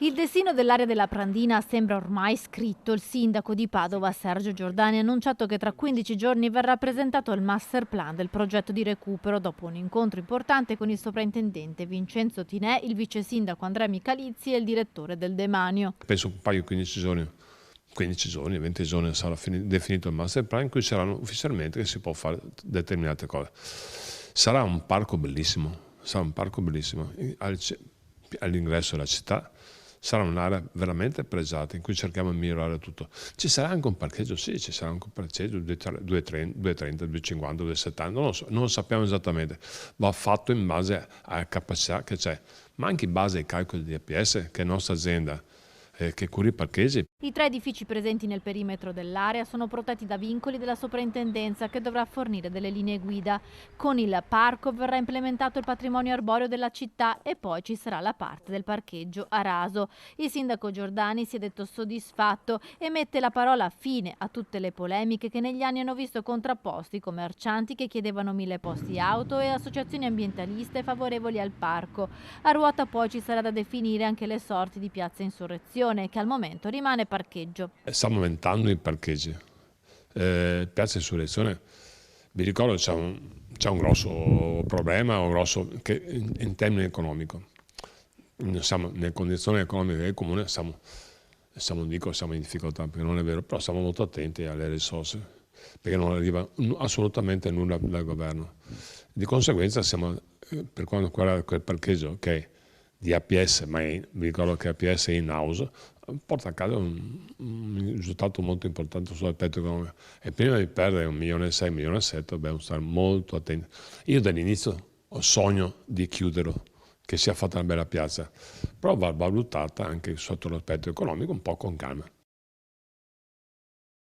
Il destino dell'area della Prandina sembra ormai scritto. Il sindaco di Padova, Sergio Giordani, ha annunciato che tra 15 giorni verrà presentato il master plan del progetto di recupero dopo un incontro importante con il sovrintendente Vincenzo Tinè, il vice sindaco Andrea Michalizzi e il direttore del Demanio. Penso un paio di 15 giorni, 20 giorni sarà definito il master plan in cui saranno ufficialmente che si può fare determinate cose. Sarà un parco bellissimo, all'ingresso della città. Sarà un'area veramente pregiata in cui cerchiamo di migliorare tutto. Ci sarà anche un parcheggio, sì, ci sarà anche un parcheggio 230, 250, 270, non lo so, non lo sappiamo esattamente, va fatto in base alla capacità che c'è, ma anche in base ai calcoli di APS, che è la nostra azienda che cura i parcheggi. I 3 edifici presenti nel perimetro dell'area sono protetti da vincoli della soprintendenza che dovrà fornire delle linee guida. Con il parco verrà implementato il patrimonio arboreo della città e poi ci sarà la parte del parcheggio a raso. Il sindaco Giordani si è detto soddisfatto e mette la parola fine a tutte le polemiche che negli anni hanno visto contrapposti commercianti che chiedevano 1000 posti auto e associazioni ambientaliste favorevoli al parco. A ruota poi ci sarà da definire anche le sorti di Piazza Insurrezione, che al momento rimane parcheggio. Stiamo aumentando i parcheggi. Piazza Insurrezione, vi ricordo c'è un grosso problema, che in termini economico. Siamo, nelle condizioni economiche del comune siamo in difficoltà, perché non è vero, però siamo molto attenti alle risorse, perché non arriva assolutamente nulla dal governo. Di conseguenza per quanto riguarda quel parcheggio che è di APS, ma vi ricordo che APS è in house, porta a casa un risultato molto importante sull'aspetto economico. E prima di perdere 1,6 milioni, 1,7 milioni, dobbiamo stare molto attenti. Io dall'inizio ho sogno di chiuderlo, che sia fatta una bella piazza, però va valutata anche sotto l'aspetto economico un po' con calma.